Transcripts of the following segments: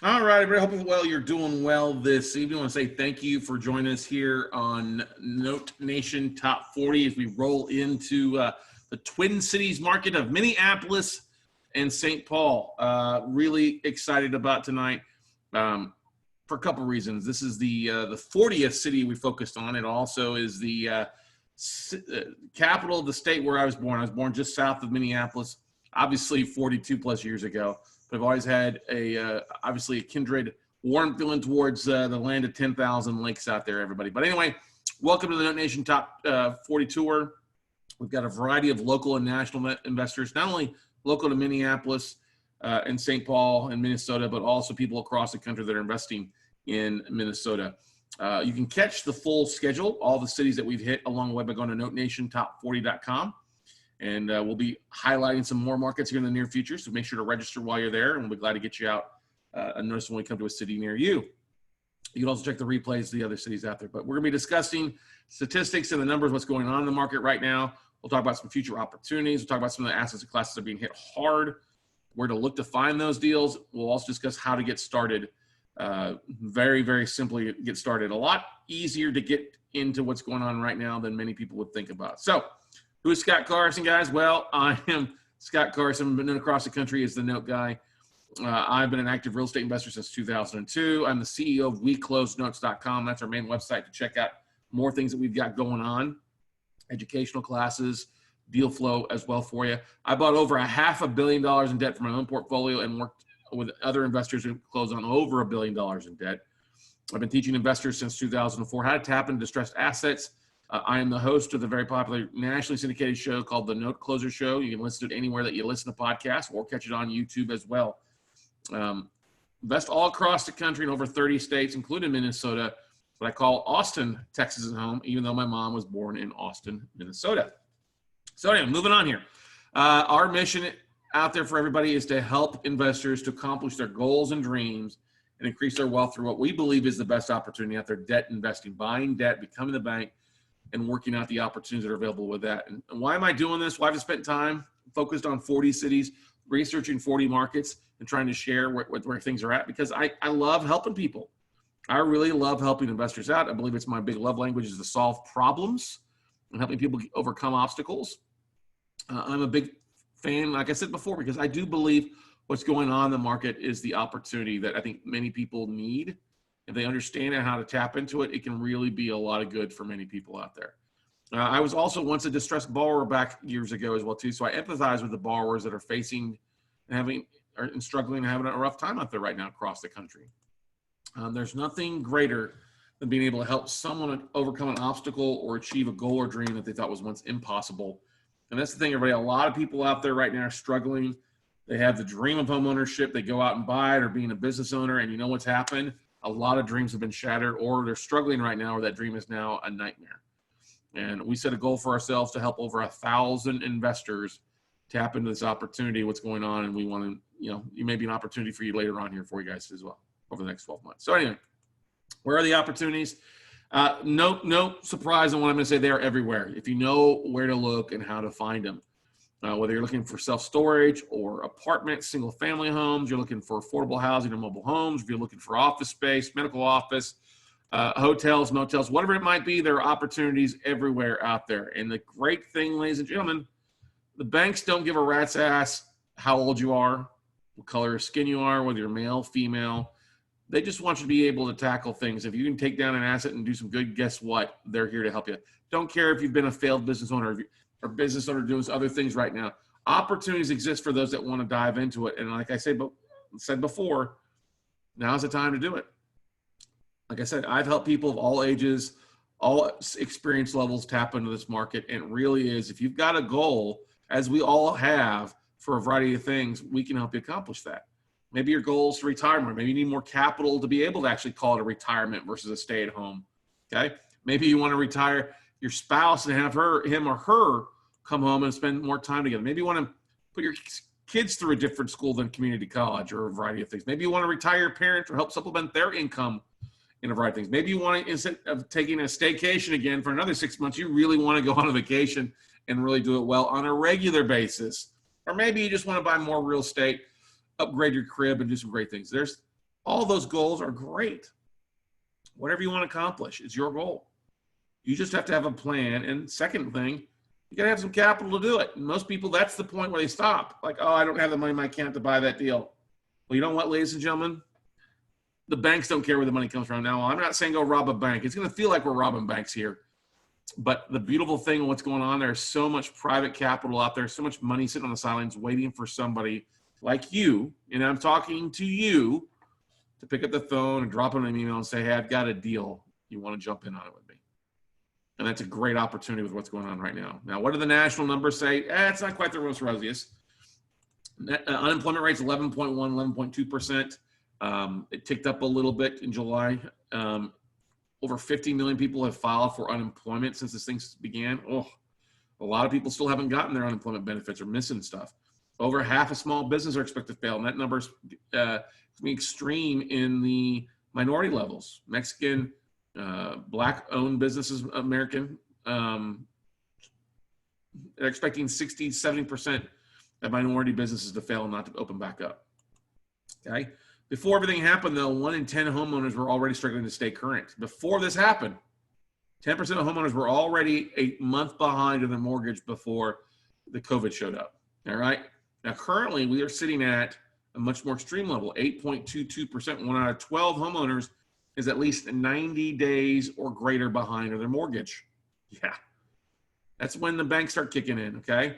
All right, everybody. Hope you're doing well this evening. I want to say thank you for joining us here on Note Nation Top 40 as we roll into the Twin Cities market of Minneapolis and St. Paul. Really excited about tonight for a couple reasons. This is the 40th city we focused on. It also is the capital of the state where I was born. I was born just south of Minneapolis, obviously 42 plus years ago. But I've always had obviously a kindred warm feeling towards the land of 10,000 lakes out there, everybody. But anyway, welcome to the Note Nation Top 40 Tour. We've got a variety of local and national investors, not only local to Minneapolis and St. Paul and Minnesota, but also people across the country that are investing in Minnesota. You can catch the full schedule, all the cities that we've hit along the way by going to notenationtop40.com. And we'll be highlighting some more markets here in the near future. So make sure to register while you're there, and we'll be glad to get you out a notice when we come to a city near you. You can also check the replays of the other cities out there. But we're going to be discussing statistics and the numbers, what's going on in the market right now. We'll talk about some future opportunities. We'll talk about some of the assets and classes that are being hit hard, where to look to find those deals. We'll also discuss how to get started. Very, very simply get started. A lot easier to get into what's going on right now than many people would think about. So, who is Scott Carson, guys? Well, I am Scott Carson. I've been known across the country as the Note Guy. I've been an active real estate investor since 2002. I'm the CEO of WeCloseNotes.com. That's our main website to check out more things that we've got going on, educational classes, deal flow as well for you. I bought over $500 million in debt from my own portfolio and worked with other investors who closed on over $1 billion in debt. I've been teaching investors since 2004 how to tap into distressed assets. I am the host of the very popular nationally syndicated show called The Note Closer Show. You can listen to it anywhere that you listen to podcasts or catch it on YouTube as well. Invest all across the country in over 30 states, including Minnesota, what I call Austin, Texas, home, even though my mom was born in Austin, Minnesota. So anyway, moving on here. Our mission out there for everybody is to help investors to accomplish their goals and dreams and increase their wealth through what we believe is the best opportunity out there, debt investing, buying debt, becoming the bank, and working out the opportunities that are available with that. And why am I doing this? Why have I spent time focused on 40 cities, researching 40 markets, and trying to share where things are at? Because I love helping people. I really love helping investors out. I believe it's my big love language is to solve problems and helping people overcome obstacles. I'm a big fan, like I said before, because I do believe what's going on in the market is the opportunity that I think many people need. If they understand how to tap into it, it can really be a lot of good for many people out there. I was also once a distressed borrower back years ago as well too, so I empathize with the borrowers that are facing and struggling and having a rough time out there right now across the country. There's nothing greater than being able to help someone overcome an obstacle or achieve a goal or dream that they thought was once impossible. And that's the thing, everybody. A lot of people out there right now are struggling. They have the dream of home ownership. They go out and buy it or being a business owner, and you know what's happened? A lot of dreams have been shattered, or they're struggling right now, or that dream is now a nightmare. And we set a goal for ourselves to help over 1,000 investors tap into this opportunity, what's going on, and we want to, it may be an opportunity for you later on here for you guys as well over the next 12 months. So anyway, where are the opportunities? No surprise on what I'm going to say. They are everywhere. If you know where to look and how to find them. Whether you're looking for self-storage or apartments, single-family homes, you're looking for affordable housing or mobile homes, if you're looking for office space, medical office, hotels, motels, whatever it might be, there are opportunities everywhere out there. And the great thing, ladies and gentlemen, the banks don't give a rat's ass how old you are, what color of skin you are, whether you're male, female. They just want you to be able to tackle things. If you can take down an asset and do some good, guess what? They're here to help you. Don't care if you've been a failed business owner or business owner doing other things right now. Opportunities exist for those that want to dive into it. And like I said before, now's the time to do it. Like I said, I've helped people of all ages, all experience levels tap into this market. And it really is, if you've got a goal, as we all have for a variety of things, we can help you accomplish that. Maybe your goal is to retirement. Maybe you need more capital to be able to actually call it a retirement versus a stay at home. Okay. Maybe you want to retire your spouse and have him or her come home and spend more time together. Maybe you want to put your kids through a different school than community college or a variety of things. Maybe you want to retire your parents or help supplement their income in a variety of things. Maybe you want to, instead of taking a staycation again for another 6 months, you really want to go on a vacation and really do it well on a regular basis. Or maybe you just want to buy more real estate, upgrade your crib, and do some great things. There's All those goals are great. Whatever you want to accomplish, it's your goal. You just have to have a plan. And second thing, you got to have some capital to do it. And most people, that's the point where they stop. Like, oh, I don't have the money in my account to buy that deal. Well, you know what, ladies and gentlemen? The banks don't care where the money comes from. Now, I'm not saying go rob a bank. It's going to feel like we're robbing banks here. But the beautiful thing, what's going on, there's so much private capital out there, so much money sitting on the sidelines waiting for somebody like you, and I'm talking to you, to pick up the phone and drop them an email and say, hey, I've got a deal. You want to jump in on it with me? And that's a great opportunity with what's going on right now. Now, what do the national numbers say? It's not quite the most rosiest. Unemployment rate's 11.1, 11.2%. It ticked up a little bit in July. Over 50 million people have filed for unemployment since this thing began. Oh, a lot of people still haven't gotten their unemployment benefits or missing stuff. Over half of small business are expected to fail, and that number's extreme in the minority levels. Mexican, Black-owned businesses, American, they're expecting 60, 70% of minority businesses to fail and not to open back up. Okay. Before everything happened, though, 1 in 10 homeowners were already struggling to stay current. Before this happened, 10% of homeowners were already a month behind in their mortgage before the COVID showed up. All right. Now, currently, we are sitting at a much more extreme level, 8.22%. 1 out of 12 homeowners is at least 90 days or greater behind on their mortgage. Yeah. That's when the banks start kicking in, okay?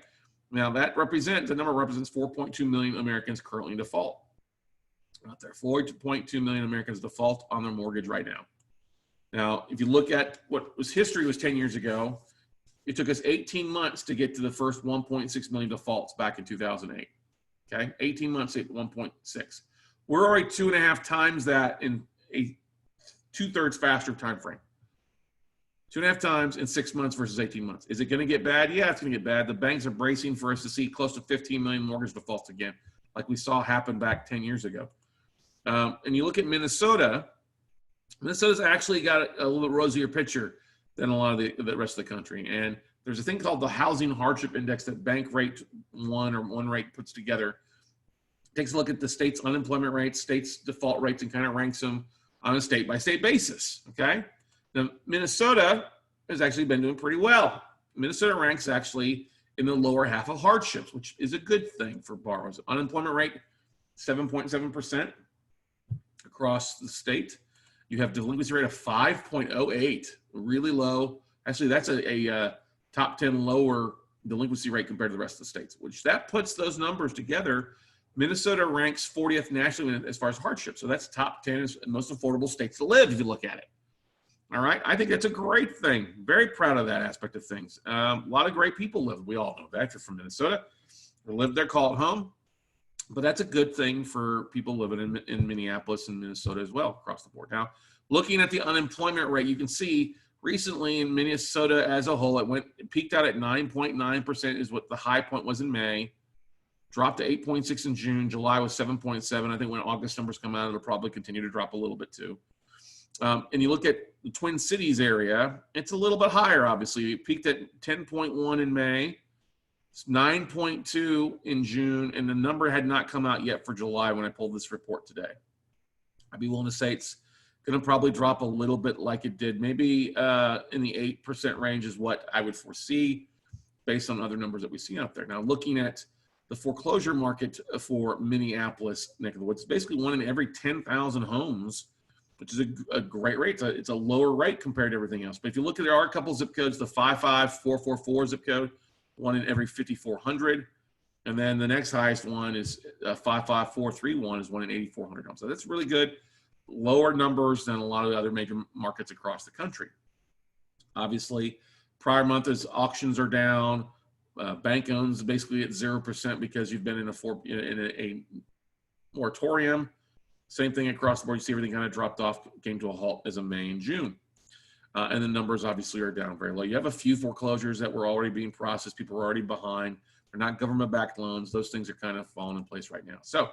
Now, the number represents 4.2 million Americans currently in default. Out there, 4.2 million Americans default on their mortgage right now. Now, if you look at what was history was 10 years ago, it took us 18 months to get to the first 1.6 million defaults back in 2008. Okay, 18 months at 1.6. We're already 2.5 times that in a 2/3 faster time frame. 2.5 times in 6 months versus 18 months. Is it going to get bad? Yeah, it's going to get bad. The banks are bracing for us to see close to 15 million mortgage defaults again, like we saw happen back 10 years ago. And you look at Minnesota. Minnesota's actually got a little bit rosier picture than a lot of the rest of the country. And there's a thing called the Housing Hardship Index that Bank Rate One Rate puts together. It takes a look at the state's unemployment rates, state's default rates, and kind of ranks them on a state-by-state basis, okay? Now, Minnesota has actually been doing pretty well. Minnesota ranks actually in the lower half of hardships, which is a good thing for borrowers. Unemployment rate, 7.7% across the state. You have delinquency rate of 5.08, really low. Actually, that's a top 10 lower delinquency rate compared to the rest of the states, which that puts those numbers together. Minnesota ranks 40th nationally as far as hardship. So that's top 10 most affordable states to live if you look at it. All right. I think that's a great thing. Very proud of that aspect of things. A lot of great people live. We all know that. If you're from Minnesota, or live there, call it home. But that's a good thing for people living in Minneapolis and Minnesota as well across the board. Now, looking at the unemployment rate, you can see recently in Minnesota as a whole, it peaked out at 9.9% is what the high point was in May, dropped to 8.6 in June. July was 7.7. I think when August numbers come out, it'll probably continue to drop a little bit too. And you look at the Twin Cities area, it's a little bit higher, obviously. It peaked at 10.1 in May. It's 9.2 in June, and the number had not come out yet for July when I pulled this report today. I'd be willing to say it's going to probably drop a little bit like it did. Maybe in the 8% range is what I would foresee based on other numbers that we see out there. Now, looking at the foreclosure market for Minneapolis, neck of the woods, basically 1 in every 10,000 homes, which is a great rate. It's a lower rate compared to everything else. But if you look at, there are a couple zip codes, the 55444 zip code, 1 in every 5,400. And then the next highest one is 55431 is 1 in 8,400 homes. So that's really good. Lower numbers than a lot of the other major markets across the country. Obviously, prior month as auctions are down. Bank owns basically at 0% because you've been in a moratorium. Same thing across the board. You see everything kind of dropped off, came to a halt as of May and June. And the numbers obviously are down very low. You have a few foreclosures that were already being processed. People are already behind. They're not government-backed loans. Those things are kind of falling in place right now. So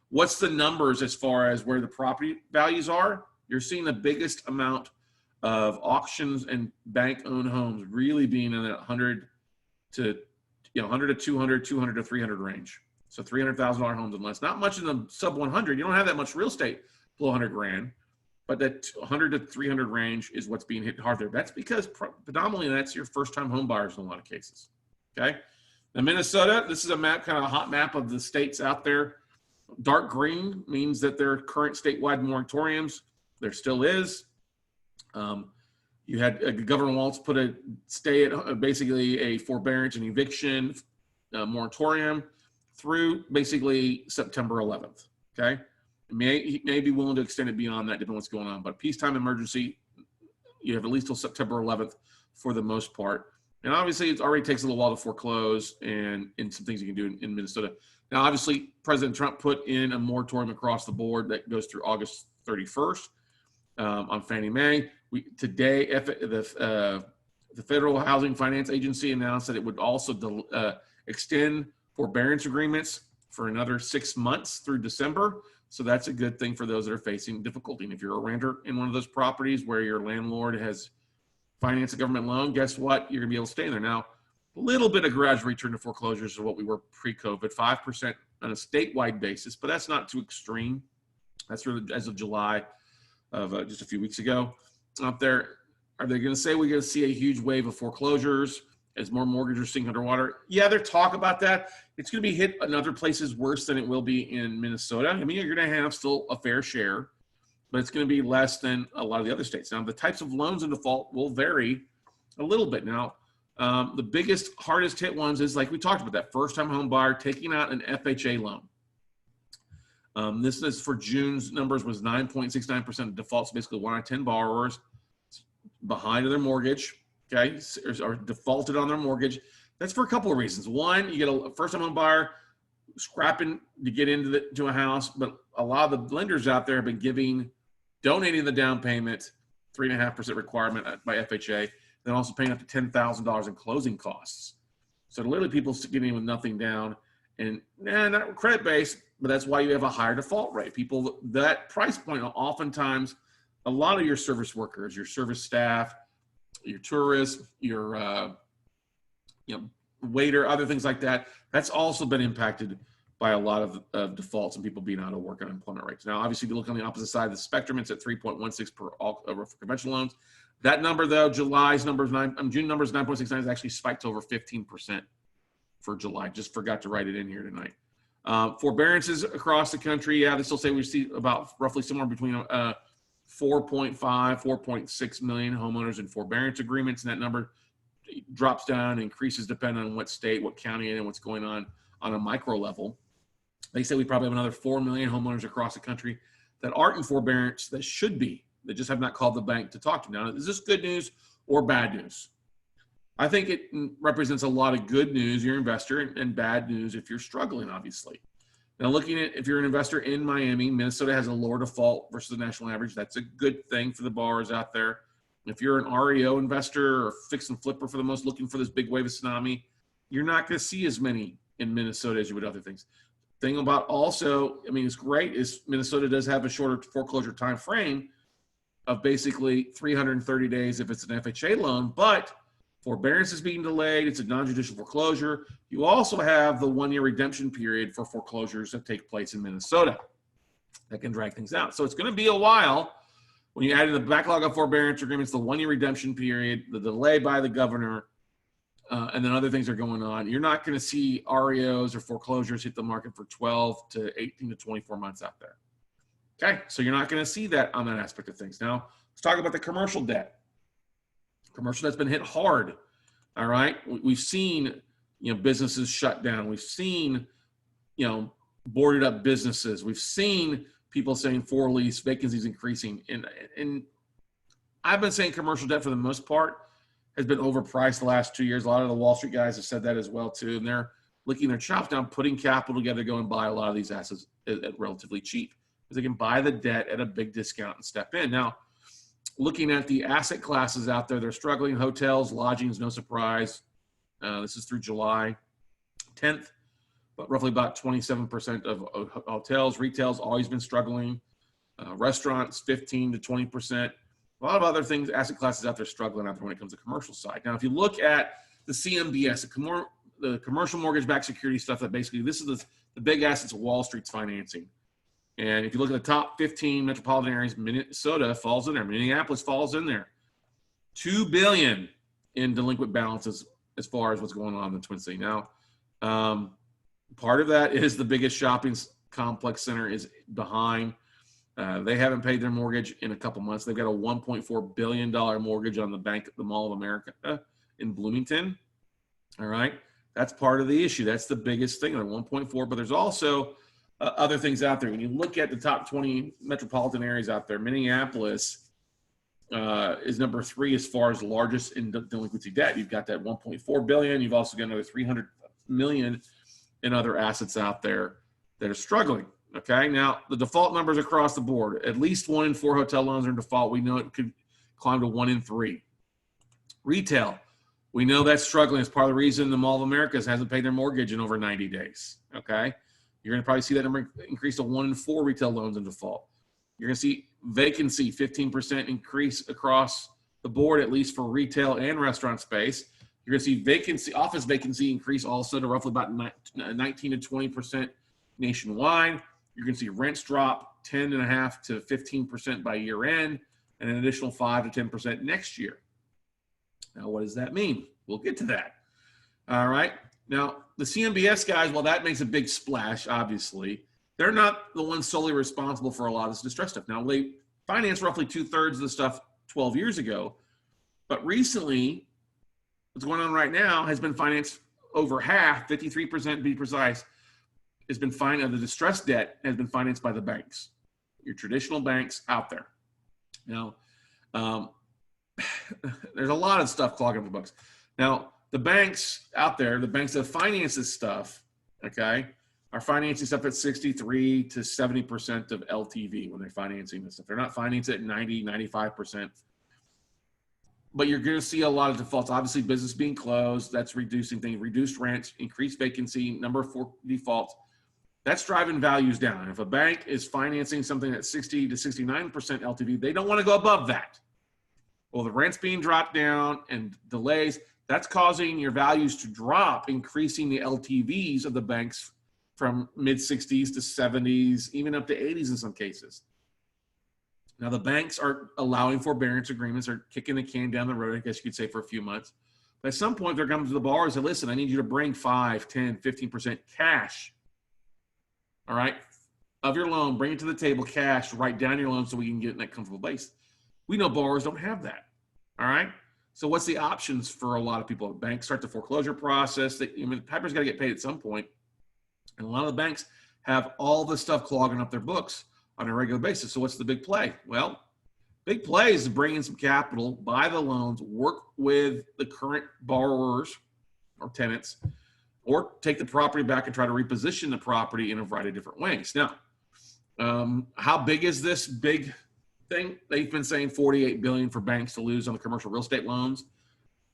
what's the numbers as far as where the property values are? You're seeing the biggest amount of auctions and bank-owned homes really being in the 100 to 200, 200 to 300 range. So $300,000 homes and less. Not much in the sub 100. You don't have that much real estate. below 100 grand. But that 100 to 300 range is what's being hit hard there. That's because predominantly that's your first-time home buyers in a lot of cases. Okay. Now Minnesota, this is a map, kind of a hot map of the states out there. Dark green means that there are current statewide moratoriums. There still is. You had Governor Walz put a stay at basically a forbearance and eviction moratorium through basically September 11th. Okay. He may be willing to extend it beyond that, depending on what's going on. But peacetime emergency, you have at least till September 11th for the most part. And obviously, it already takes a little while to foreclose and some things you can do in Minnesota. Now, obviously, President Trump put in a moratorium across the board that goes through August 31st on Fannie Mae. Today, the Federal Housing Finance Agency announced that it would also extend forbearance agreements for another 6 months through December. So that's a good thing for those that are facing difficulty. And if you're a renter in one of those properties where your landlord has financed a government loan, guess what? You're going to be able to stay in there. Now, a little bit of gradual return to foreclosures is what we were pre-COVID, 5% on a statewide basis, but that's not too extreme. That's really as of July of just a few weeks ago out there. Are they going to say we're going to see a huge wave of foreclosures as more mortgages are sinking underwater? Yeah, there's talk about that. It's going to be hit in other places worse than it will be in Minnesota. I mean, you're going to have still a fair share, but it's going to be less than a lot of the other states. Now, the types of loans in default will vary a little bit. Now, the biggest, hardest hit ones is like we talked about, that first-time home buyer taking out an FHA loan. This is for June's numbers was 9.69% of defaults. Basically, 1 out of 10 borrowers behind their mortgage, okay, or defaulted on their mortgage. That's for a couple of reasons. One, you get a first-time home buyer scrapping to get into a house, but a lot of the lenders out there have been donating the down payment, 3.5% requirement by FHA, then also paying up to $10,000 in closing costs. So literally people getting with nothing down, and not credit-based, but that's why you have a higher default rate. People, that price point, oftentimes, a lot of your service workers, your service staff, your tourists, your waiter, other things like that, that's also been impacted by a lot of defaults and people being out of work and unemployment rates. Now, obviously, if you look on the opposite side of the spectrum, it's at 3.16 for conventional loans. That number, though, June numbers 9.69 has actually spiked to over 15% for July. Just forgot to write it in here tonight. Forbearances across the country, yeah, they still say we see about roughly somewhere between 4.5, 4.6 million homeowners in forbearance agreements, and that number drops down, increases depending on what state, what county, and what's going on a micro level. They say we probably have another 4 million homeowners across the country that aren't in forbearance that should be, that just have not called the bank to talk to. Now, is this good news or bad news? I think it represents a lot of good news, you're an investor, and bad news if you're struggling, obviously. Now, looking at if you're an investor in Miami, Minnesota has a lower default versus the national average. That's a good thing for the borrowers out there. If you're an REO investor or fix and flipper for the most, looking for this big wave of tsunami, you're not going to see as many in Minnesota as you would other things. Thing about also, I mean, it's great is Minnesota does have a shorter foreclosure time frame of basically 330 days if it's an FHA loan, but forbearance is being delayed. It's a non-judicial foreclosure. You also have the 1-year redemption period for foreclosures that take place in Minnesota that can drag things out. So it's going to be a while when you add in the backlog of forbearance agreements, the 1-year redemption period, the delay by the governor, and then other things are going on. You're not going to see REOs or foreclosures hit the market for 12 to 18 to 24 months out there. Okay, so you're not going to see that on that aspect of things. Now, let's talk about the commercial debt. Commercial debt's been hit hard. All right, we've seen businesses shut down. We've seen boarded up businesses. We've seen people saying for lease vacancies increasing, and I've been saying commercial debt for the most part has been overpriced the last 2 years. A lot of the Wall Street guys have said that as well too, and they're licking their chops down, putting capital together to go and buy a lot of these assets at relatively cheap because they can buy the debt at a big discount and step in. Now, looking at the asset classes out there, they're struggling. Hotels, lodgings, no surprise. This is through July 10th, but roughly about 27% of hotels. Retail's always been struggling. Restaurants, 15 to 20%. A lot of other things, asset classes out there struggling out there when it comes to commercial side. Now, if you look at the CMBS, the commercial mortgage-backed security stuff, that basically this is the big assets of Wall Street's financing. And if you look at the top 15 metropolitan areas, Minnesota falls in there. Minneapolis falls in there. $2 billion in delinquent balances as far as what's going on in the Twin Cities. Now, part of that is the biggest shopping complex center is behind. They haven't paid their mortgage in a couple months. They've got a $1.4 billion mortgage on the bank at the Mall of America in Bloomington. All right. That's part of the issue. That's the biggest thing. They're 1.4, but there's also other things out there. When you look at the top 20 metropolitan areas out there, Minneapolis is number 3 as far as largest in delinquency debt. You've got that 1.4 billion. You've also got another 300 million in other assets out there that are struggling. Okay, now the default numbers across the board, at least 1 in 4 hotel loans are in default. We know it could climb to 1 in 3. Retail, we know that's struggling. It's part of the reason the Mall of Americas hasn't paid their mortgage in over 90 days. Okay, you're going to probably see that number increase to 1 in 4 retail loans in default. You're going to see vacancy 15% increase across the board, at least for retail and restaurant space. You're going to see vacancy, office vacancy increase also to roughly about 19 to 20% nationwide. You're going to see rents drop 10.5% to 15% by year end, and an additional 5 to 10% next year. Now, what does that mean? We'll get to that. All right. Now, the CMBS guys, well, that makes a big splash, obviously. They're not the ones solely responsible for a lot of this distress stuff. Now, they financed roughly 2/3 of the stuff 12 years ago, but recently, what's going on right now has been financed over half, 53% to be precise, has been financed. The distressed debt has been financed by the banks, your traditional banks out there. Now, there's a lot of stuff clogging up the books. Now, the banks out there, the banks that finance this stuff, okay, are financing stuff at 63 to 70% of LTV when they're financing this stuff. They're not financing at 90, 95%. But you're going to see a lot of defaults. Obviously, business being closed, that's reducing things, reduced rents, increased vacancy, number of defaults. That's driving values down. If a bank is financing something at 60 to 69% LTV, they don't want to go above that. Well, the rent's being dropped down and delays, that's causing your values to drop, increasing the LTVs of the banks from mid-60s to 70s, even up to 80s in some cases. Now, the banks are allowing forbearance agreements, are kicking the can down the road, I guess you could say, for a few months. But at some point, they're coming to the borrowers and say, listen, I need you to bring 5, 10, 15% cash, all right, of your loan, bring it to the table, cash, write down your loan so we can get in that comfortable place. We know borrowers don't have that, all right? So what's the options for a lot of people? Banks start the foreclosure process. Piper's got to get paid at some point. And a lot of the banks have all this stuff clogging up their books on a regular basis. So what's the big play? Well, big play is to bring in some capital, buy the loans, work with the current borrowers or tenants, or take the property back and try to reposition the property in a variety of different ways. Now, how big is this big thing? They've been saying $48 billion for banks to lose on the commercial real estate loans.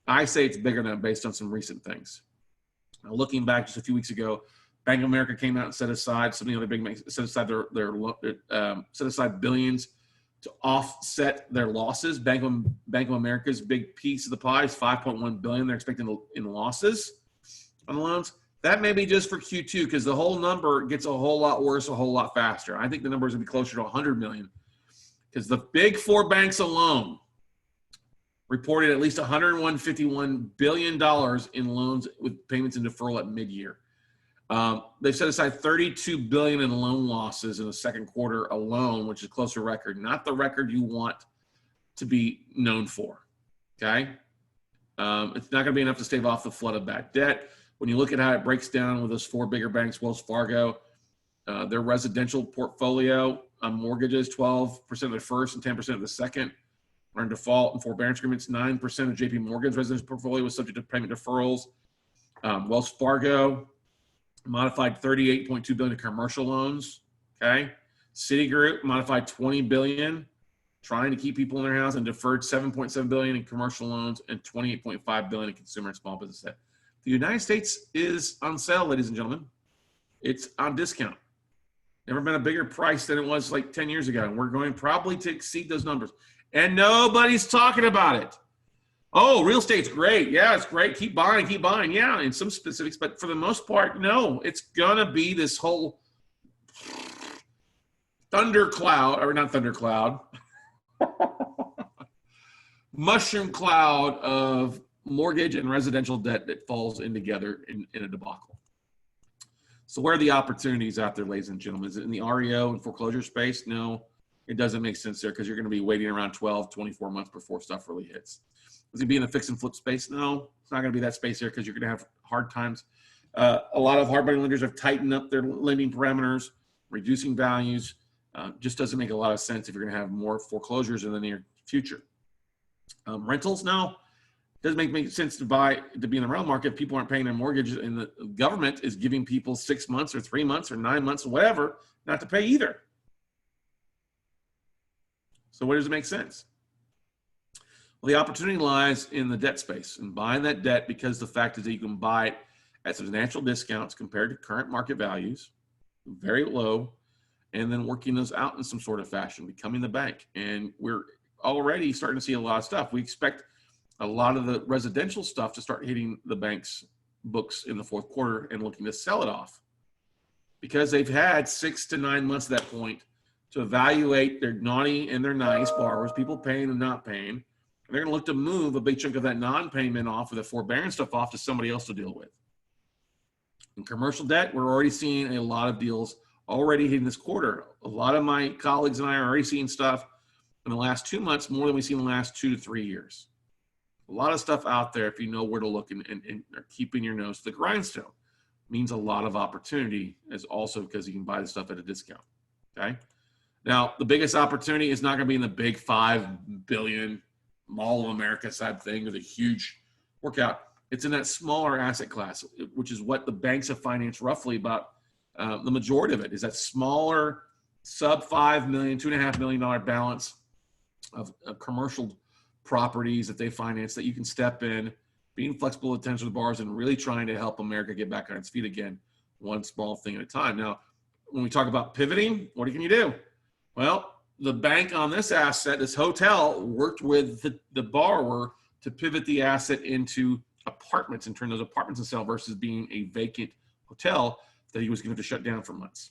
I say it's bigger than that based on some recent things. Now, looking back just a few weeks ago, Bank of America came out and set aside, some of the other big banks set aside set aside billions to offset their losses. Bank of America's big piece of the pie is $5.1 billion. They're expecting in losses on the loans. That may be just for Q2 because the whole number gets a whole lot worse, a whole lot faster. I think the number is going to be closer to 100 million because the big 4 banks alone reported at least $151 billion in loans with payments and deferral at mid-year. They've set aside $32 billion in loan losses in the second quarter alone, which is close to record, not the record you want to be known for. Okay, it's not going to be enough to stave off the flood of bad debt. When you look at how it breaks down with those 4 bigger banks, Wells Fargo, their residential portfolio on mortgages, 12% of the first and 10% of the second are in default and forbearance agreements. 9% of JP Morgan's residential portfolio was subject to payment deferrals. Wells Fargo modified $38.2 billion in commercial loans. Okay, Citigroup modified $20 billion, trying to keep people in their house, and deferred $7.7 billion in commercial loans and $28.5 billion in consumer and small business debt. The United States is on sale, ladies and gentlemen. It's on discount. Never been a bigger price than it was like 10 years ago, and we're going probably to exceed those numbers. And nobody's talking about it. Oh, real estate's great. Yeah, it's great. Keep buying, keep buying. Yeah, in some specifics, but for the most part, no. It's going to be this whole thundercloud, or not thundercloud, mushroom cloud of mortgage and residential debt that falls in together in a debacle. So where are the opportunities out there, ladies and gentlemen? Is it in the REO and foreclosure space? No, it doesn't make sense there because you're going to be waiting around 12, 24 months before stuff really hits. Is it be in the fix and flip space? No, it's not going to be that space there because you're going to have hard times. A lot of hard money lenders have tightened up their lending parameters, reducing values. Just doesn't make a lot of sense if you're going to have more foreclosures in the near future. Rentals now doesn't make sense to be in the rental market if people aren't paying their mortgage and the government is giving people 6 months or 3 months or 9 months or whatever not to pay either. So where does it make sense? Well, the opportunity lies in the debt space and buying that debt because the fact is that you can buy it at substantial discounts compared to current market values, very low, and then working those out in some sort of fashion, becoming the bank. And we're already starting to see a lot of stuff. We expect a lot of the residential stuff to start hitting the bank's books in the fourth quarter and looking to sell it off because they've had 6 to 9 months at that point to evaluate their naughty and their nice borrowers, people paying and not paying. And they're going to look to move a big chunk of that non-payment off of the forbearance stuff off to somebody else to deal with. In commercial debt, we're already seeing a lot of deals already hitting this quarter. A lot of my colleagues and I are already seeing stuff in the last 2 months more than we've seen in the last 2 to 3 years. A lot of stuff out there if you know where to look and are keeping your nose to the grindstone. Means a lot of opportunity is also because you can buy the stuff at a discount, okay? Now, the biggest opportunity is not going to be in the big $5 billion Mall of America type thing or the huge workout. It's in that smaller asset class, which is what the banks have financed roughly about the majority of it is that smaller sub $5 million, $2.5 million balance of commercial properties that they finance that you can step in, being flexible with attention to borrowers and really trying to help America get back on its feet again, one small thing at a time. Now, when we talk about pivoting, what can you do? Well, the bank on this asset, this hotel, worked with the borrower to pivot the asset into apartments and turn those apartments into sale versus being a vacant hotel that he was going to shut down for months.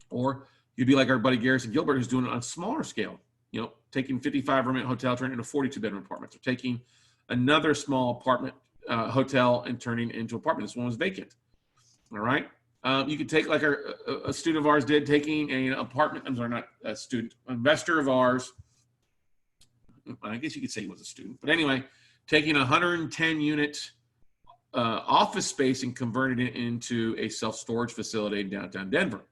Or you'd be like our buddy Garrison Gilbert, who's doing it on a smaller scale, you know, taking 55-room hotel, turning into 42-bedroom apartments, or taking another small apartment hotel and turning into apartment. This one was vacant. All right. You could take like a student of ours did, taking an apartment. I'm sorry, not a student, investor of ours. I guess you could say he was a student, but anyway, taking 110 unit office space and converting it into a self-storage facility in downtown Denver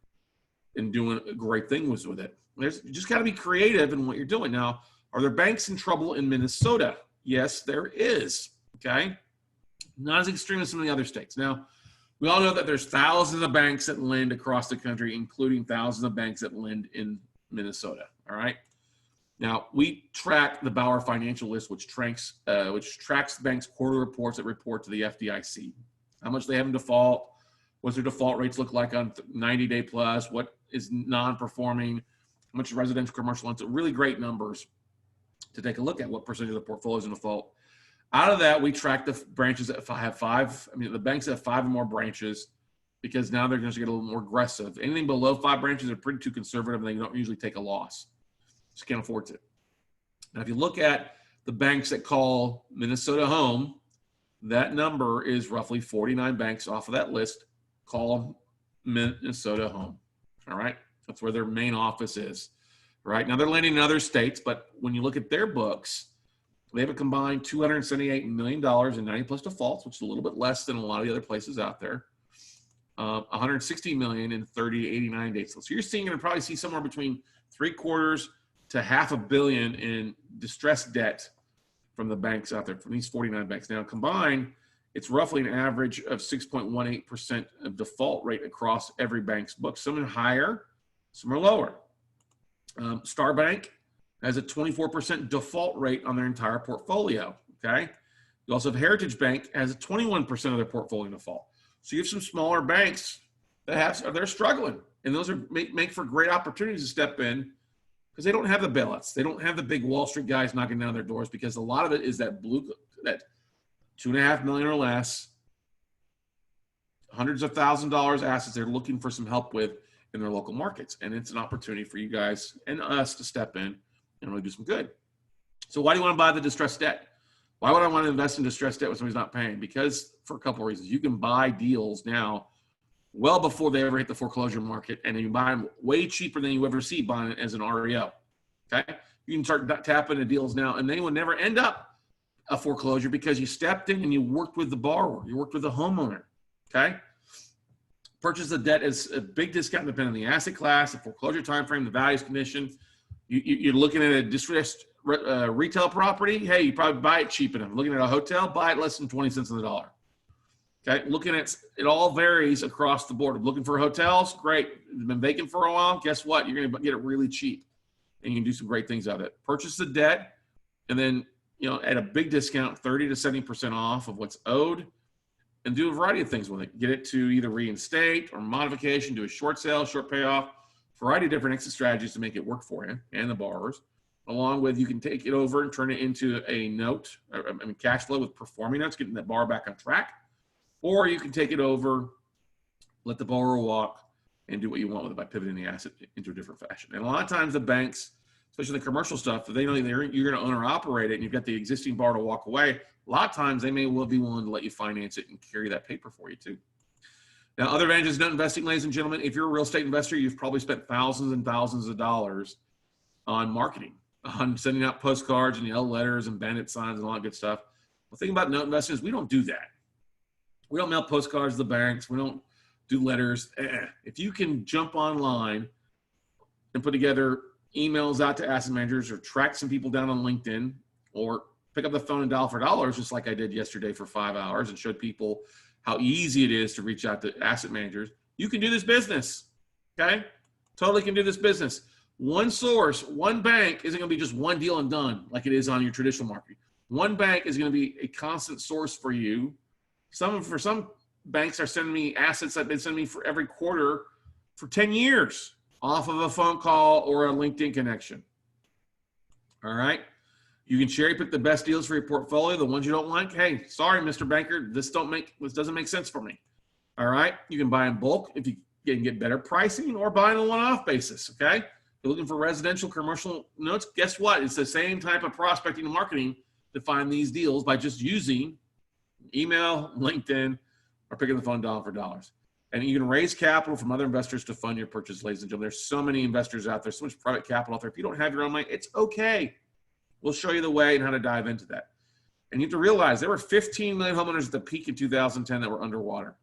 and doing a great thing with it. You just got to be creative in what you're doing. Now, are there banks in trouble in Minnesota? Yes, there is. Okay. Not as extreme as some of the other states. Now, we all know that there's thousands of banks that lend across the country, including thousands of banks that lend in Minnesota. All right. Now, we track the Bauer Financial List, which tracks the bank's quarterly reports that report to the FDIC. How much they have in default, what their default rates look like on 90-day plus, what is non-performing, how much residential commercial loans. Really great numbers to take a look at what percentage of the portfolio is in default. Out of that, we track the branches that have the banks that have 5 or more branches, because now they're going to get a little more aggressive. Anything below 5 branches are pretty too conservative, and they don't usually take a loss. Just can't afford to. Now, if you look at the banks that call Minnesota home, that number is roughly 49 banks off of that list call Minnesota home. All right. That's where their main office is. Right. Now they're lending in other states, but when you look at their books, they have a combined $278 million in 90 plus defaults, which is a little bit less than a lot of the other places out there. $160 million in 30 to 89 days. So you're seeing going to probably see somewhere between 3/4 to $500 million in distressed debt from the banks out there, from these 49 banks. Now combined, it's roughly an average of 6.18% of default rate across every bank's book. Some are higher, some are lower. Star Bank has a 24% default rate on their entire portfolio, okay? You also have Heritage Bank has a 21% of their portfolio default. So you have some smaller banks that they're struggling, and those make for great opportunities to step in because they don't have the bailouts. They don't have the big Wall Street guys knocking down their doors, because a lot of it is that $2.5 million or less, hundreds of $1,000s assets they're looking for some help with, in their local markets. And it's an opportunity for you guys and us to step in and really do some good. So why do you want to buy the distressed debt? Why would I want to invest in distressed debt when somebody's not paying? Because for a couple of reasons. You can buy deals now well before they ever hit the foreclosure market, and you buy them way cheaper than you ever see buying it as an REO. Okay? You can start tapping into deals now, and they will never end up a foreclosure because you stepped in and you worked with the borrower. You worked with the homeowner. Okay? Purchase the debt is a big discount depending on the asset class, the foreclosure time frame, the values condition. You're looking at a distressed retail property. Hey, you probably buy it cheap enough. Looking at a hotel, buy it less than 20 cents on the dollar. Okay, looking at it all varies across the board. Looking for hotels, great. It's been vacant for a while. Guess what? You're going to get it really cheap, and you can do some great things out of it. Purchase the debt, and then at a big discount, 30 to 70% off of what's owed, and do a variety of things with it. Get it to either reinstate or modification, do a short sale, short payoff, variety of different exit strategies to make it work for you and the borrowers. Along with, you can take it over and turn it into a note, cash flow with performing notes, getting that borrower back on track. Or you can take it over, let the borrower walk, and do what you want with it by pivoting the asset into a different fashion. And a lot of times the banks, especially the commercial stuff, if they know you're going to own or operate it and you've got the existing borrower to walk away, a lot of times they may well be willing to let you finance it and carry that paper for you too. Now, other advantages of note investing, ladies and gentlemen, if you're a real estate investor, you've probably spent thousands and thousands of dollars on marketing, on sending out postcards and yellow letters and bandit signs and all that good stuff. The thing about note investing is we don't do that. We don't mail postcards to the banks. We don't do letters. If you can jump online and put together emails out to asset managers or track some people down on LinkedIn or pick up the phone and dial for dollars, just like I did yesterday for 5 hours and showed people how easy it is to reach out to asset managers, you can do this business, okay? Totally can do this business. One source, one bank isn't going to be just one deal and done like it is on your traditional market. One bank is going to be a constant source for you. For some banks are sending me assets that they've been sending me for every quarter for 10 years off of a phone call or a LinkedIn connection. All right. You can cherry pick the best deals for your portfolio. The ones you don't like, hey, sorry, Mr. Banker, this doesn't make sense for me. All right. You can buy in bulk if you can get better pricing, or buy on a one-off basis. Okay. If you're looking for residential commercial notes, guess what? It's the same type of prospecting and marketing to find these deals by just using email, LinkedIn, or picking the phone dollar for dollars. And you can raise capital from other investors to fund your purchase, ladies and gentlemen. There's so many investors out there, so much private capital out there. If you don't have your own money, it's okay. We'll show you the way and how to dive into that. And you have to realize there were 15 million homeowners at the peak in 2010 that were underwater.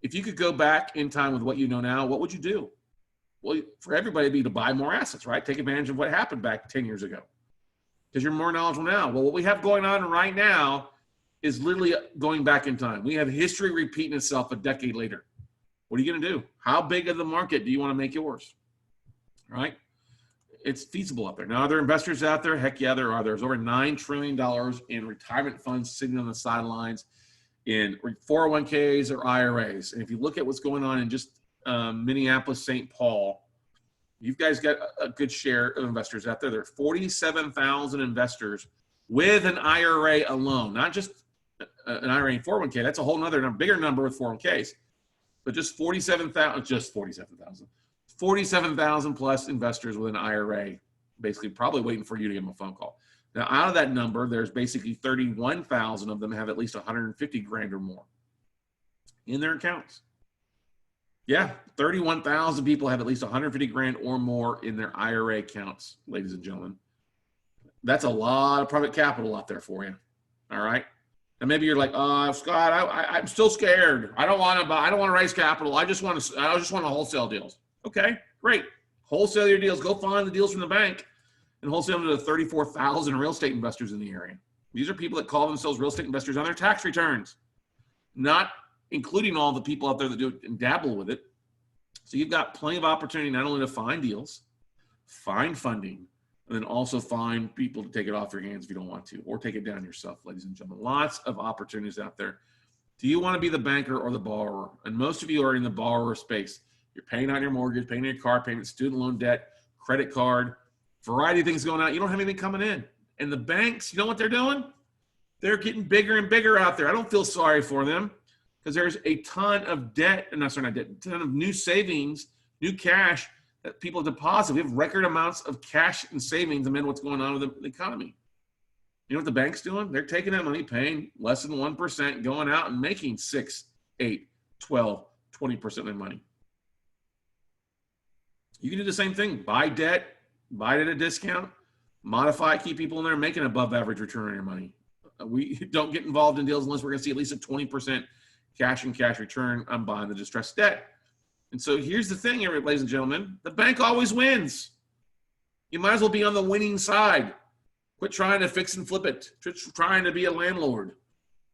If you could go back in time with what you know now, what would you do? Well, for everybody, it'd be to buy more assets, right? Take advantage of what happened back 10 years ago because you're more knowledgeable now. Well, what we have going on right now is literally going back in time. We have history repeating itself a decade later. What are you going to do? How big of the market do you want to make yours? All right? It's feasible out there. Now, are there investors out there? Heck yeah, there are. There's over $9 trillion in retirement funds sitting on the sidelines in 401ks or IRAs. And if you look at what's going on in just Minneapolis, St. Paul, you guys got a good share of investors out there. There are 47,000 investors with an IRA alone, not just an IRA and 401k. That's a whole nother bigger number with 401ks, but just 47,000 plus investors with an IRA, basically probably waiting for you to give them a phone call. Now, out of that number, there's basically 31,000 of them have at least 150 grand or more in their accounts. Yeah, 31,000 people have at least 150 grand or more in their IRA accounts, ladies and gentlemen. That's a lot of private capital out there for you. All right. And maybe you're like, Scott, I'm still scared. I don't want to raise capital. I just want to wholesale deals. Okay, great. Wholesale your deals. Go find the deals from the bank and wholesale them to the 34,000 real estate investors in the area. These are people that call themselves real estate investors on their tax returns, not including all the people out there that do it and dabble with it. So you've got plenty of opportunity not only to find deals, find funding, and then also find people to take it off your hands if you don't want to, or take it down yourself, ladies and gentlemen. Lots of opportunities out there. Do you want to be the banker or the borrower? And most of you are in the borrower space. You're paying on your mortgage, paying your car payment, student loan debt, credit card, variety of things going on. You don't have anything coming in. And the banks, you know what they're doing? They're getting bigger and bigger out there. I don't feel sorry for them because there's a ton of debt, and not ton of new savings new cash that people deposit. We have record amounts of cash and savings amid what's going on with the economy. You know what the bank's doing? They're taking that money, paying less than 1%, going out and making 6, 8, 12, 20% of their money. You can do the same thing. Buy debt, buy it at a discount, modify, keep people in there, make an above average return on your money. We don't get involved in deals unless we're going to see at least a 20% cash and cash return on buying the distressed debt. And so here's the thing, ladies and gentlemen, the bank always wins. You might as well be on the winning side. Quit trying to fix and flip it. Quit trying to be a landlord.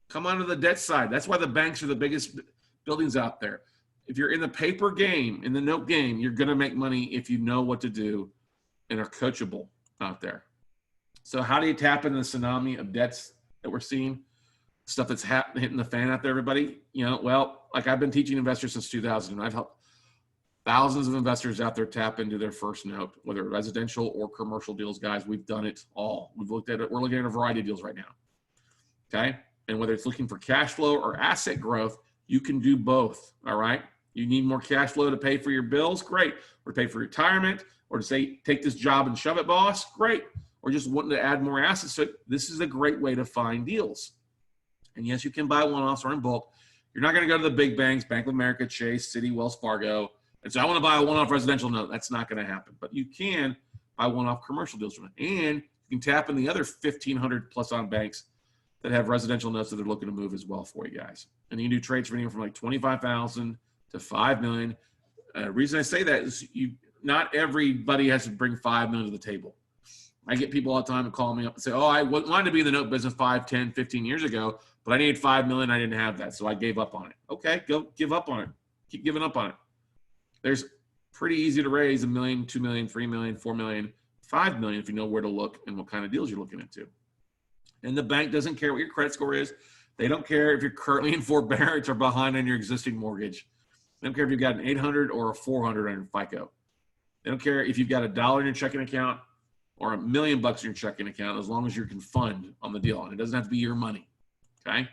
Come onto the debt side. That's why the banks are the biggest buildings out there. If you're in the paper game, in the note game, you're going to make money if you know what to do and are coachable out there. So how do you tap into the tsunami of debts that we're seeing? Stuff that's hitting the fan out there, everybody? You know, well, like I've been teaching investors since 2000, and I've helped thousands of investors out there tap into their first note, whether residential or commercial deals, guys. We've done it all. We've looked at it. We're looking at a variety of deals right now. Okay. And whether it's looking for cash flow or asset growth, you can do both. All right. You need more cash flow to pay for your bills. Great. Or to pay for retirement, or to say, take this job and shove it, boss. Great. Or just wanting to add more assets. So this is a great way to find deals. And yes, you can buy one-offs or in bulk. You're not going to go to the big banks, Bank of America, Chase, Citi, Wells Fargo, and so I want to buy a one-off residential note. That's not going to happen. But you can buy one-off commercial deals from it. And you can tap in the other 1,500 plus on banks that have residential notes that they're looking to move as well for you guys. And you can do trades for anywhere from like $25,000 to $5 million. The reason I say that is not everybody has to bring $5 million to the table. I get people all the time that call me up and say, oh, I wanted to be in the note business 5, 10, 15 years ago, but I needed $5 million. I didn't have that, so I gave up on it. Okay, go give up on it. Keep giving up on it. There's pretty easy to raise $1 million, $2 million, $3 million, $4 million, $5 million if you know where to look and what kind of deals you're looking into. And the bank doesn't care what your credit score is. They don't care if you're currently in forbearance or behind on your existing mortgage. They don't care if you've got an 800 or a 400 on your FICO. They don't care if you've got $1 in your checking account or $1 million in your checking account, as long as you can fund on the deal. And it doesn't have to be your money, okay?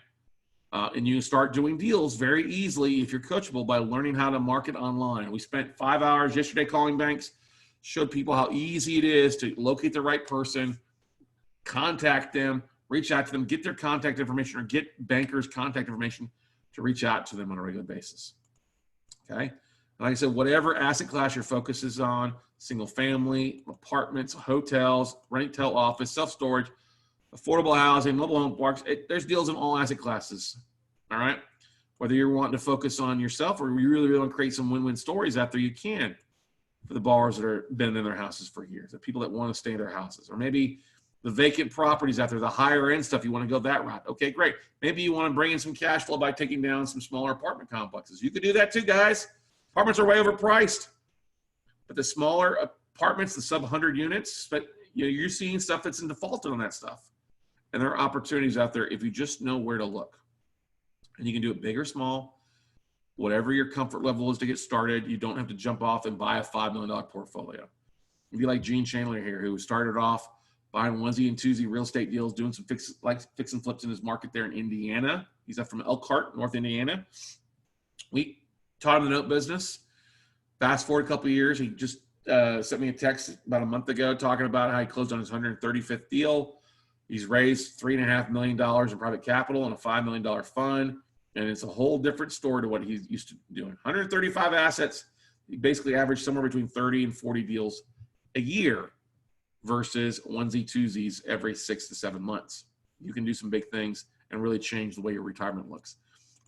And you can start doing deals very easily if you're coachable by learning how to market online. We spent 5 hours yesterday calling banks, showed people how easy it is to locate the right person, contact them, reach out to them, get their contact information, or get bankers' contact information to reach out to them on a regular basis, okay? And like I said, whatever asset class your focus is on, single family, apartments, hotels, retail office, self-storage, affordable housing, mobile home parks, there's deals in all asset classes, all right? Whether you're wanting to focus on yourself or you really want to create some win-win stories out there, you can for the borrowers that are been in their houses for years, the people that want to stay in their houses, or maybe the vacant properties out there, the higher end stuff, you want to go that route. Okay, great. Maybe you want to bring in some cash flow by taking down some smaller apartment complexes. You could do that too, guys. Apartments are way overpriced, but the smaller apartments, the sub 100 units, but you're seeing stuff that's in defaulted on that stuff. And there are opportunities out there if you just know where to look. And you can do it big or small, whatever your comfort level is to get started. You don't have to jump off and buy a $5 million portfolio. If you like Gene Chandler here, who started off buying onesie and twosie real estate deals, doing some fix and flips in his market there in Indiana. He's up from Elkhart, North Indiana. We taught him the note business. Fast forward a couple of years, he just sent me a text about a month ago talking about how he closed on his 135th deal. He's raised $3.5 million in private capital and a $5 million fund. And it's a whole different story to what he's used to doing. 135 assets. He basically averaged somewhere between 30 and 40 deals a year versus onesie twosies every 6 to 7 months. You can do some big things and really change the way your retirement looks.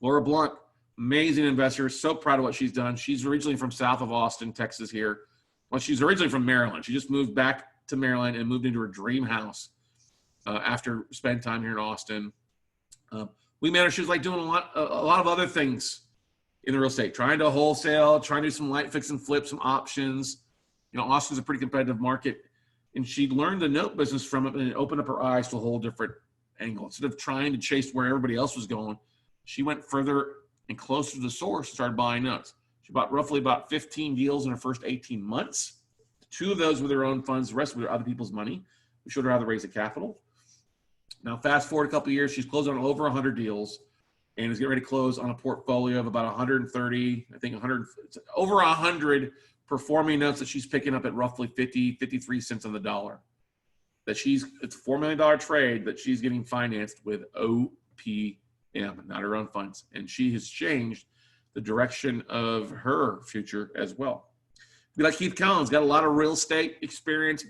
Laura Blunt, amazing investor. So proud of what she's done. She's originally from south of Austin, Texas here. Well, she's originally from Maryland. She just moved back to Maryland and moved into her dream house after spending time here in Austin. We met her. She was like doing a lot of other things in the real estate, trying to wholesale, trying to do some light fix and flip, some options. Austin's a pretty competitive market. And she learned the note business from it, and it opened up her eyes to a whole different angle. Instead of trying to chase where everybody else was going, she went further and closer to the source and started buying notes. She bought roughly about 15 deals in her first 18 months. 2 of those were their own funds. The rest were other people's money. We showed her how to raise the capital. Now, fast forward a couple of years, she's closed on over 100 deals and is getting ready to close on a portfolio of about 130, I think over 100 performing notes that she's picking up at roughly 50, 53 cents on the dollar. It's a $4 million trade that she's getting financed with OPM, not her own funds. And she has changed the direction of her future as well. Be like Keith Collins, got a lot of real estate experience,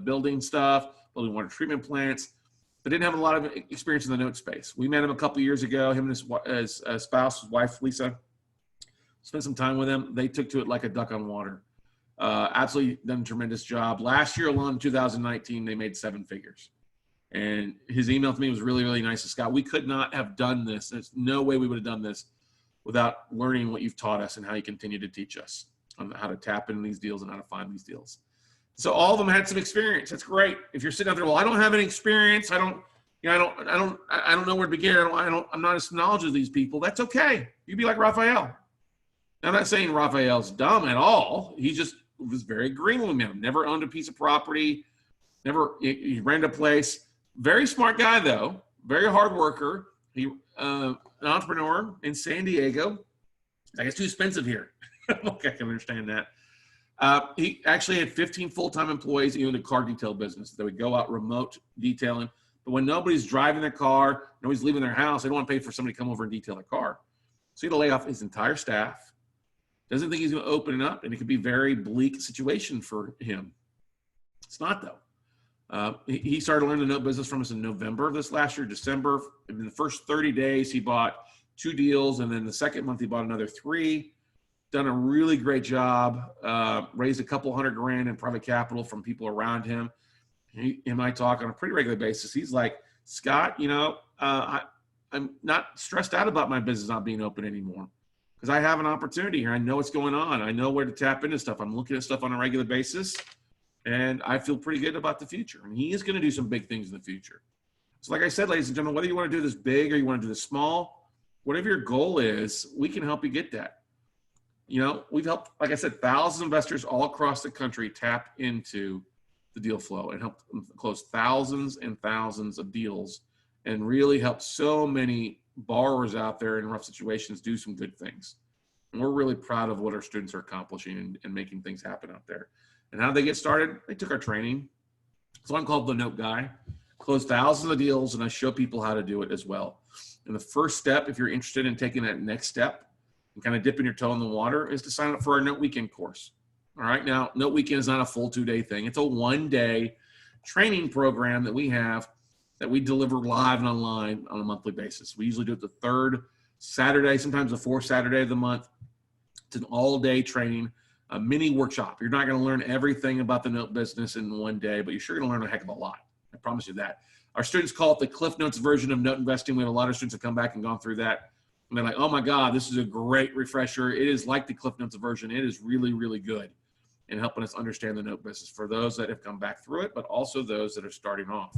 building stuff, building water treatment plants, but didn't have a lot of experience in the note space. We met him a couple years ago, him and his spouse, his wife, Lisa, spent some time with him. They took to it like a duck on water. Absolutely done a tremendous job. Last year alone, 2019, they made 7 figures. And his email to me was really, really nice. Scott, we could not have done this. There's no way we would have done this without learning what you've taught us and how you continue to teach us on how to tap into these deals and how to find these deals. So all of them had some experience. That's great. If you're sitting out there, well, I don't have any experience. I don't know where to begin. I'm not as knowledgeable as these people. That's okay. You be like Raphael. I'm not saying Raphael's dumb at all. He just was very green with me. Never owned a piece of property. He rented a place. Very smart guy though. Very hard worker. He an entrepreneur in San Diego. I guess too expensive here. Okay, I can understand that. He actually had 15 full-time employees. He owned a car detail business. They would go out remote detailing. But when nobody's driving their car, nobody's leaving their house, they don't want to pay for somebody to come over and detail their car. So he had to lay off his entire staff. Doesn't think he's going to open it up, and it could be a very bleak situation for him. It's not, though. He started learning the note business from us in November of this last year, December. In the first 30 days, he bought 2 deals, and then the second month, he bought another 3. Done a really great job, raised a couple $100,000 in private capital from people around him. He and I talk on a pretty regular basis. He's like, Scott, I'm not stressed out about my business not being open anymore because I have an opportunity here. I know what's going on. I know where to tap into stuff. I'm looking at stuff on a regular basis, and I feel pretty good about the future. And he is going to do some big things in the future. So like I said, ladies and gentlemen, whether you want to do this big or you want to do this small, whatever your goal is, we can help you get that. We've helped, like I said, thousands of investors all across the country tap into the deal flow and helped them close thousands and thousands of deals and really helped so many borrowers out there in rough situations do some good things. And we're really proud of what our students are accomplishing and making things happen out there. And how did they get started? They took our training. So I'm called the Note Guy. Close thousands of deals, and I show people how to do it as well. And the first step, if you're interested in taking that next step, and kind of dipping your toe in the water, is to sign up for our Note Weekend course. All right. Now, Note Weekend is not a full 2-day thing. It's a 1-day training program that we have that we deliver live and online on a monthly basis. We usually do it the 3rd Saturday, sometimes the 4th Saturday of the month. It's an all-day training, a mini workshop. You're not going to learn everything about the note business in 1 day, but you're sure going to learn a heck of a lot. I promise you that. Our students call it the Cliff Notes version of note investing. We have a lot of students that come back and gone through that. And they're like, oh my God, this is a great refresher. It is like the Cliff Notes version. It is really, really good in helping us understand the note business for those that have come back through it, but also those that are starting off.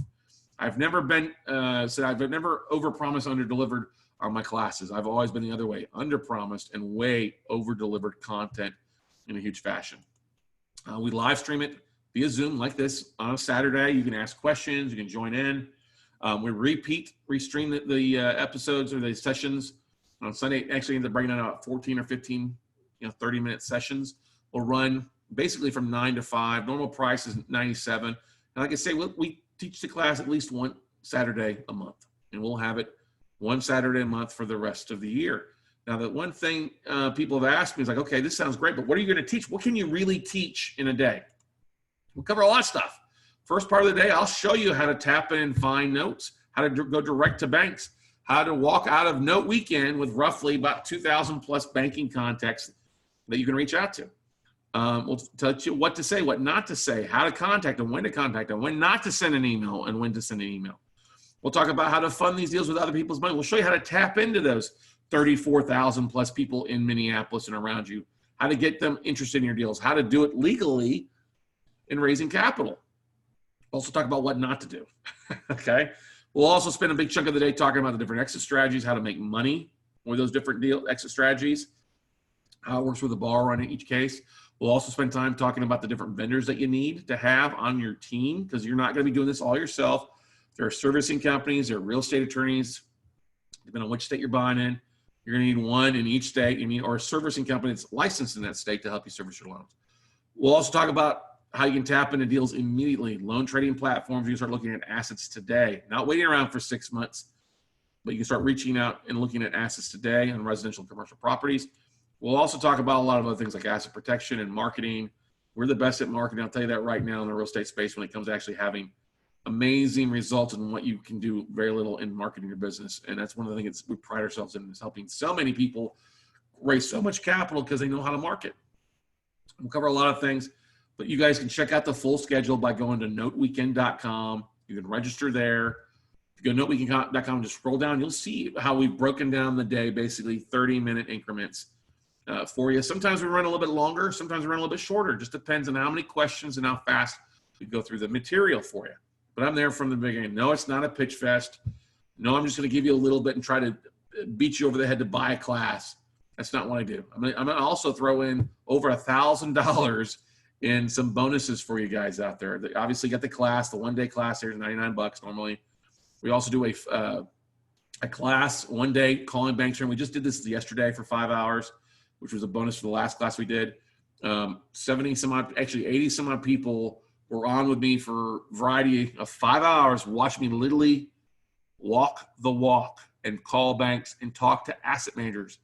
I've never been, I've never overpromised, underdelivered on my classes. I've always been the other way, underpromised and way over-delivered content in a huge fashion. We live stream it via Zoom like this on a Saturday. You can ask questions, you can join in. We restream the episodes or the sessions on Sunday. Actually end up bringing out 14 or 15, 30-minute sessions. We'll run basically from 9 to 5. Normal price is $97. And like I say, we teach the class at least 1 Saturday a month, and we'll have it 1 Saturday a month for the rest of the year. Now, the one thing people have asked me is like, okay, this sounds great, but what are you going to teach? What can you really teach in a day? We'll cover a lot of stuff. First part of the day, I'll show you how to tap in and find notes, how to go direct to banks, how to walk out of Note Weekend with roughly about 2,000 plus banking contacts that you can reach out to. We'll tell you what to say, what not to say, how to contact them, when not to send an email, and when to send an email. We'll talk about how to fund these deals with other people's money. We'll show you how to tap into those 34,000 plus people in Minneapolis and around you, how to get them interested in your deals, how to do it legally in raising capital. Also talk about what not to do, okay? We'll also spend a big chunk of the day talking about the different exit strategies, how to make money with those different exit strategies, how it works with the borrower in each case. We'll also spend time talking about the different vendors that you need to have on your team, because you're not going to be doing this all yourself. There are servicing companies, there are real estate attorneys, depending on which state you're buying in. You're going to need one in each state. You need, or a servicing company that's licensed in that state to help you service your loans. We'll also talk about how you can tap into deals immediately. Loan trading platforms, you can start looking at assets today, not waiting around for 6 months, but you can start reaching out and looking at assets today on residential and commercial properties. We'll also talk about a lot of other things like asset protection and marketing. We're the best at marketing. I'll tell you that right now in the real estate space when it comes to actually having amazing results in what you can do very little in marketing your business. And that's one of the things we pride ourselves in, is helping so many people raise so much capital because they know how to market. We'll cover a lot of things, but you guys can check out the full schedule by going to noteweekend.com. You can register there. If you go to noteweekend.com and just scroll down, you'll see how we've broken down the day, basically 30-minute increments for you. Sometimes we run a little bit longer. Sometimes we run a little bit shorter. Just depends on how many questions and how fast we go through the material for you. But I'm there from the beginning. No, it's not a pitch fest. No, I'm just going to give you a little bit and try to beat you over the head to buy a class. That's not what I do. I'm going to also throw in over $1,000 in some bonuses for you guys out there. They obviously get the class, the one-day class here is $99 normally. We also do a class, one-day calling banks. We just did this yesterday for 5 hours, which was a bonus for the last class we did. 80 some odd people were on with me for a variety of 5 hours, watch me literally walk the walk and call banks and talk to asset managers.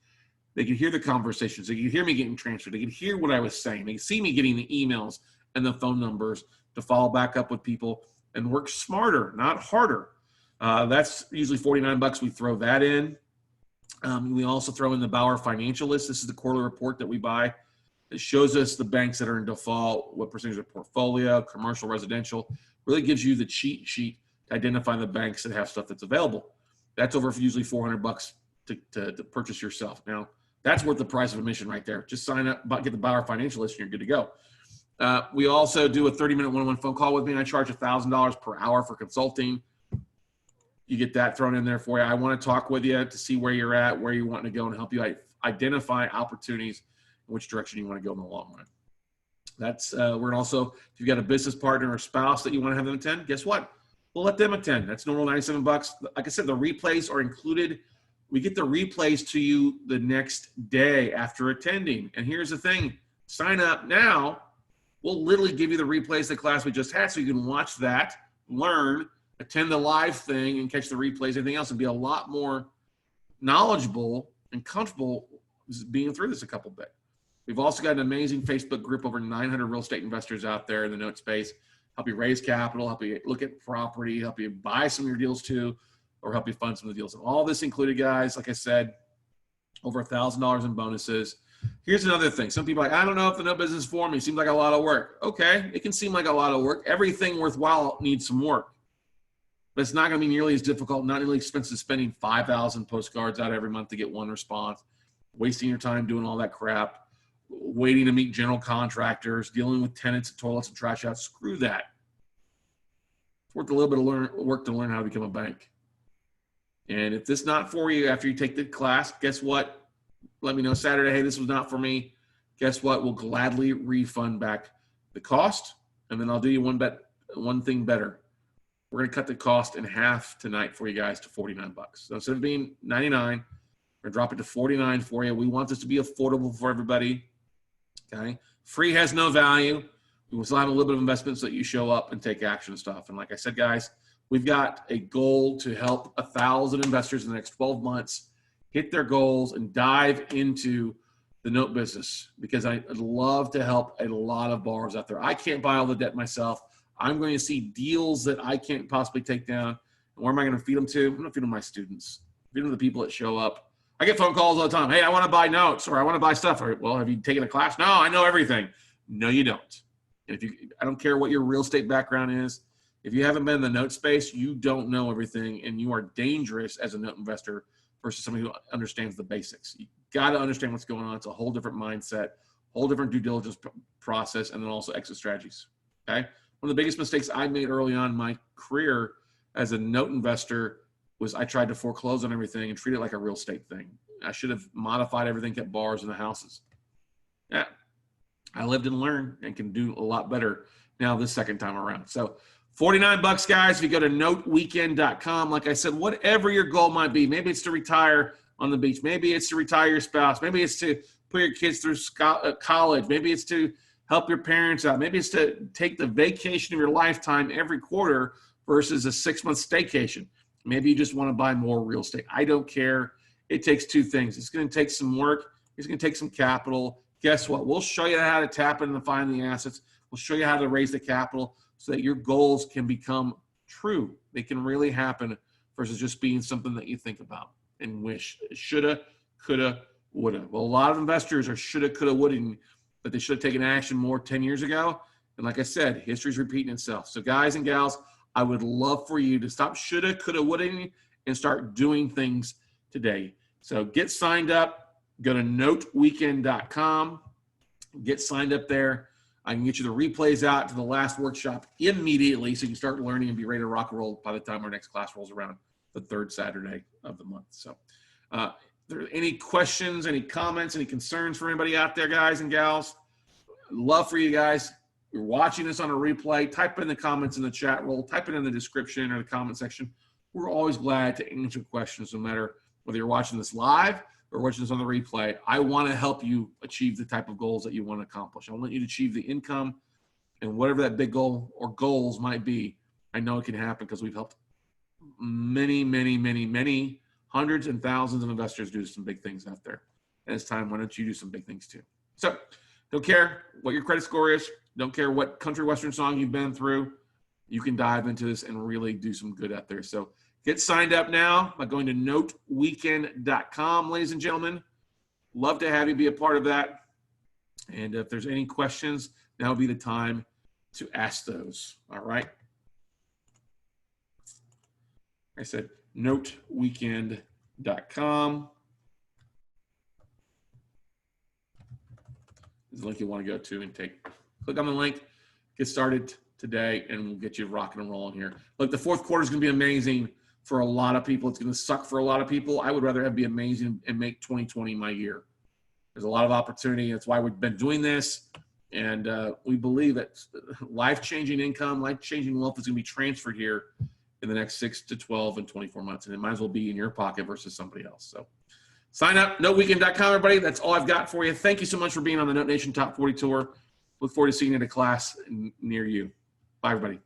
They could hear the conversations. They could hear me getting transferred. They could hear what I was saying. They could see me getting the emails and the phone numbers to follow back up with people and work smarter, not harder. That's usually $49. We throw that in. We also throw in the Bauer Financial List. This is the quarterly report that we buy. It shows us the banks that are in default, what percentage of portfolio, commercial, residential. Really gives you the cheat sheet to identify the banks that have stuff that's available. That's over for usually $400 to purchase yourself. Now, that's worth the price of admission right there. Just sign up, get the Bauer Financial List, and you're good to go. We also do a 30-minute one-on-one phone call with me. I charge $1,000 per hour for consulting. You get that thrown in there for you. I want to talk with you to see where you're at, where you want to go, and help you identify opportunities in which direction you want to go in the long run. That's we're also, if you've got a business partner or spouse that you want to have them attend, guess what? We'll let them attend. That's normal $97. Like I said, the replays are included. We get the replays to you the next day after attending. And here's the thing, sign up now. We'll literally give you the replays of the class we just had so you can watch that, learn, attend the live thing, and catch the replays, everything else, and be a lot more knowledgeable and comfortable being through this a couple bit. We've also got an amazing Facebook group, over 900 real estate investors out there in the note space, help you raise capital, help you look at property, help you buy some of your deals too, or help you fund some of the deals. And all this included, guys, like I said, over $1,000 in bonuses. Here's another thing. Some people are like, I don't know if the note business is for me. It seems like a lot of work. Okay, it can seem like a lot of work. Everything worthwhile needs some work. But it's not going to be nearly as difficult, not nearly expensive as spending 5,000 postcards out every month to get one response, wasting your time doing all that crap, waiting to meet general contractors, dealing with tenants and toilets and trash outs. Screw that. It's worth a little bit of work to learn how to become a bank. And if this is not for you after you take the class, guess what? Let me know Saturday, hey, this was not for me. Guess what? We'll gladly refund back the cost, and then I'll do you one thing better. We're going to cut the cost in half tonight for you guys to $49. So instead of being $99, we're going to drop it to $49 for you. We want this to be affordable for everybody. Okay. Free has no value. We will still have a little bit of investment so that you show up and take action and stuff. And like I said, guys, we've got a goal to help 1,000 investors in the next 12 months hit their goals and dive into the note business, because I'd love to help a lot of borrowers out there. I can't buy all the debt myself. I'm going to see deals that I can't possibly take down. And where am I going to feed them to? I'm going to feed them to my students, feed them to the people that show up. I get phone calls all the time. Hey, I want to buy notes, or I want to buy stuff. Or, well, have you taken a class? No, I know everything. No, you don't. And I don't care what your real estate background is. If you haven't been in the note space, you don't know everything, and you are dangerous as a note investor versus somebody who understands the basics. You got to understand what's going on. It's a whole different mindset, whole different due diligence process, and then also exit strategies. Okay. One of the biggest mistakes I made early on in my career as a note investor was I tried to foreclose on everything and treat it like a real estate thing. I should have modified everything, kept bars in the houses. Yeah, I lived and learned and can do a lot better now this second time around. So $49, guys, if you go to noteweekend.com. Like I said, whatever your goal might be, maybe it's to retire on the beach. Maybe it's to retire your spouse. Maybe it's to put your kids through college. Maybe it's to help your parents out. Maybe it's to take the vacation of your lifetime every quarter versus a 6-month staycation. Maybe you just want to buy more real estate. I don't care. It takes two things. It's going to take some work. It's going to take some capital. Guess what? We'll show you how to tap in and find the assets. We'll show you how to raise the capital so that your goals can become true. They can really happen versus just being something that you think about and wish. Shoulda, coulda, woulda. Well, a lot of investors are shoulda, coulda, woulda, but they should have taken action more 10 years ago. And like I said, history's repeating itself. So guys and gals, I would love for you to stop shoulda, coulda, woulda and start doing things today. So get signed up. Go to noteweekend.com. Get signed up there. I can get you the replays out to the last workshop immediately so you can start learning and be ready to rock and roll by the time our next class rolls around the third Saturday of the month. So if there are any questions, any comments, any concerns for anybody out there, guys and gals, love for you guys. You're watching this on a replay. Type in the comments in the chat roll. Type it in the description or the comment section. We're always glad to answer questions no matter whether you're watching this live or watching this on the replay. I want to help you achieve the type of goals that you want to accomplish. I want you to achieve the income and whatever that big goal or goals might be. I know it can happen because we've helped many hundreds and thousands of investors do some big things out there. And it's time, why don't you do some big things too? So don't care what your credit score is. Don't care what country western song you've been through. You can dive into this and really do some good out there. So get signed up now by going to noteweekend.com, ladies and gentlemen. Love to have you be a part of that. And if there's any questions, now would be the time to ask those. All right. I said noteweekend.com. This is the link you want to go to and click on the link, get started today, and we'll get you rocking and rolling here. Look, the fourth quarter is going to be amazing for a lot of people. It's going to suck for a lot of people. I would rather have it be amazing and make 2020 my year. There's a lot of opportunity. That's why we've been doing this. And we believe that life-changing income, life-changing wealth is going to be transferred here in the next 6 to 12 and 24 months. And it might as well be in your pocket versus somebody else. So sign up, noteweekend.com, everybody. That's all I've got for you. Thank you so much for being on the Note Nation Top 40 Tour. Look forward to seeing you at a class near you. Bye, everybody.